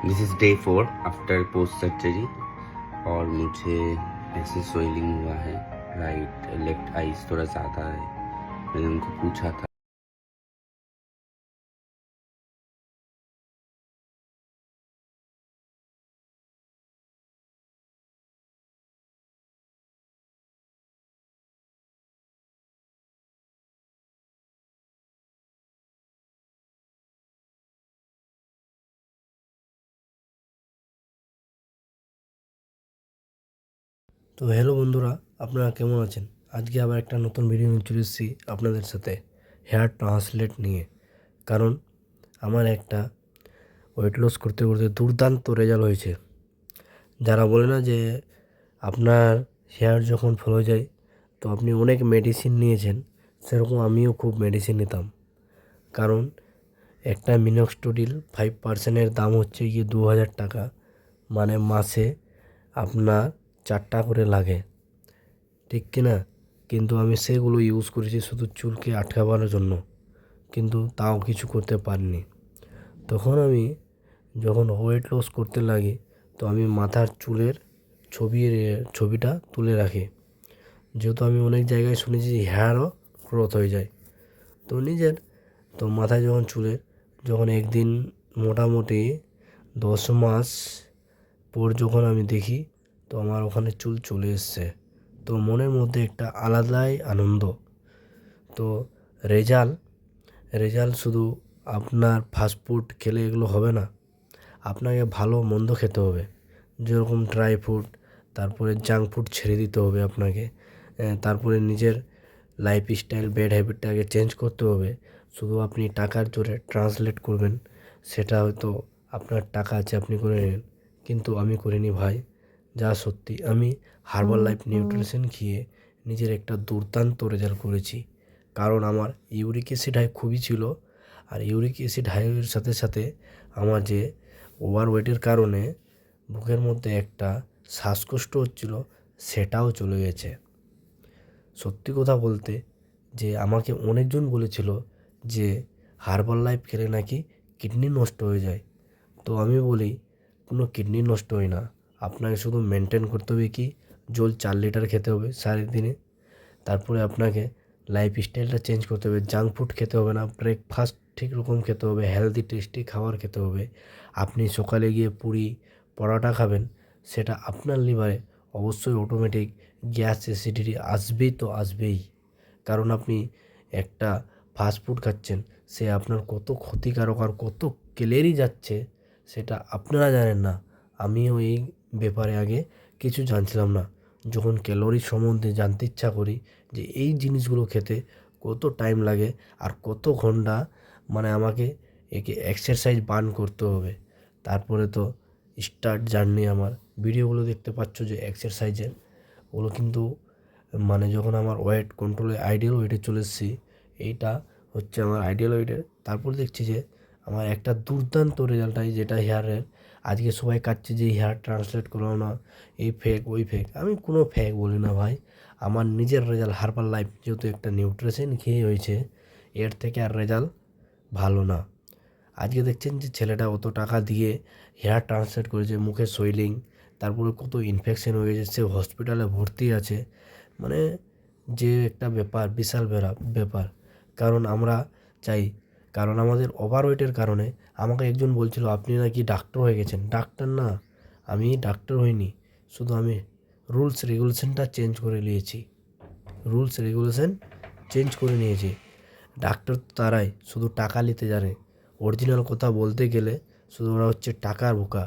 This is day 4 after post surgery और मुझे ऐसे स्वेलिंग हुआ है। राइट लेफ्ट आईज थोड़ा ज़्यादा है। मैंने उनको पूछा था। তো হ্যালো বন্ধুরা, আপনারা কেমন আছেন? আজকে আবার একটা নতুন ভিডিও নিয়ে চলে এসেছি আপনাদের সাথে হেয়ার ট্রান্সলেট নিয়ে। কারণ আমার একটা ওয়েট লস করতে করতে দুর্দান্ত রেজাল্ট হয়েছে। যারা বলে না যে আপনার হেয়ার যখন ফল হয়ে যায় তো আপনি অনেক মেডিসিন নিয়েছেন, সেরকম আমিও খুব মেডিসিন নিতাম। কারণ একটা মিনক্সটোডিল 5% দাম হচ্ছে গিয়ে 2000 টাকা, মানে মাসে আপনার 4টা করে লাগে, ঠিক কি না? কিন্তু আমি সেগুলো ইউজ করেছি শুধু চুলকে আটকাবার জন্য, কিন্তু তাও কিছু করতে পারিনি। তখন আমি যখন ওয়েট লস করতে লাগি তো আমি মাথার চুলের ছবিটা তুলে রাখি, যেহেতু আমি অনেক জায়গায় শুনেছি হেয়ারও গ্রোথ হয়ে যায়। তো মাথায় যখন একদিন মোটামুটি 10 মাস পর যখন আমি দেখি তো আমার ওখানে চুল চলে এসছে, তো মনের মধ্যে একটা আলাদাই আনন্দ। তো রেজাল্ট শুধু আপনার ফাস্টফুড খেলে এগুলো হবে না, আপনাকে ভালো মন্দ খেতে হবে, যেরকম ড্রাই ফ্রুট, তারপরে জাঙ্ক ফুড ছেড়ে দিতে হবে আপনাকে। তারপরে নিজের লাইফস্টাইল ব্যাড হ্যাবিটটাকে চেঞ্জ করতে হবে। শুধু আপনি টাকার জোরে ট্রান্সলেট করবেন, সেটা হয়তো আপনার টাকা আছে আপনি করে নেন, কিন্তু আমি করিনি ভাই। যা সত্যি, আমি হার্বাল লাইফ নিউট্রিশন খেয়ে নিজের একটা দুর্দান্ত রেজাল্ট করেছি। কারণ আমার ইউরিক অ্যাসিড হাই খুবই ছিল, আর ইউরিক অ্যাসিড হাইয়ের সাথে সাথে আমার যে ওভারওয়েটের কারণে বুকের মধ্যে একটা শ্বাসকষ্ট হচ্ছিল, সেটাও চলে গেছে। সত্যি কথা বলতে যে আমাকে অনেকজন বলেছিল যে হার্বাল লাইফ খেলে নাকি কিডনি নষ্ট হয়ে যায়। তো আমি বলি, কোনো কিডনি নষ্ট হয় না। আপনাকে শুধু মেনটেন করতে হবে কি, জল 4 লিটার খেতে হবে সারাদিনে। তারপরে আপনাকে লাইফস্টাইলটা চেঞ্জ করতে হবে, জাঙ্ক ফুড খেতে হবে না, ব্রেকফাস্ট ঠিক রকম খেতে হবে, হেলদি টেস্টি খাবার খেতে হবে। আপনি সকালে গিয়ে পুরি পরোটা খাবেন, সেটা আপনার লিভারে অবশ্যই অটোমেটিক গ্যাস অ্যাসিডিটি আসবেই তো আসবেই। কারণ আপনি একটা ফাস্ট ফুড খাচ্ছেন, সে আপনার কত ক্ষতিকারক আর কত ক্যালোরি যাচ্ছে সেটা আপনারা জানেন না। আমিও এই ব্যাপারে আগে কিছু জানছিলাম না। যখন ক্যালোরি সম্বন্ধে জানতে ইচ্ছা করি যে এই জিনিসগুলো খেতে কত টাইম লাগে আর কত ঘন্টা, মানে আমাকে একে এক্সারসাইজ বার্ন করতে হবে, তারপরে তো স্টার্ট জার্নি। আমার ভিডিওগুলো দেখতে পাচ্ছ যে এক্সারসাইজের, ওগুলো কিন্তু মানে যখন আমার ওয়েট কন্ট্রোলে আইডিয়াল ওয়েটে চলে এসেছি, এইটা হচ্ছে আমার আইডিয়াল ওয়েটের, তারপর দেখছি যে আমার একটা দুর্দান্ত রেজাল্ট হয় যেটা হেয়ারের। আজকে সবাই কাটছে যে হেয়ার ট্রান্সলেট করো না, এই ফেক ওই ফেক। আমি কোনো ফেক বলি না ভাই, আমার নিজের রেজাল্ট হার্বাল লাইফ যেহেতু একটা নিউট্রিশন খেয়ে হয়েছে, এর থেকে আর রেজাল্ট ভালো না। আজকে দেখছেন যে ছেলেটা অত টাকা দিয়ে হেয়ার ট্রান্সলেট করেছে, মুখে সোয়েলিং, তারপরে কত ইনফেকশন হয়ে গেছে, সে হসপিটালে ভর্তি আছে। মানে যে একটা ব্যাপার, বিশাল ব্যাপার। কারণ আমরা চাই, কারণ আমাদের ওভারওয়েটের কারণে আমাকে একজন বলছিল আপনি নাকি ডাক্তার হয়ে গেছেন। ডাক্তার না, আমি ডাক্তার হইনি, শুধু আমি রুলস রেগুলেশনটা চেঞ্জ করে নিয়েছি। ডাক্তার তো তারাই শুধু টাকা নিতে জানে, অরিজিনাল কথা বলতে গেলে শুধু ওরা হচ্ছে টাকার বোকা।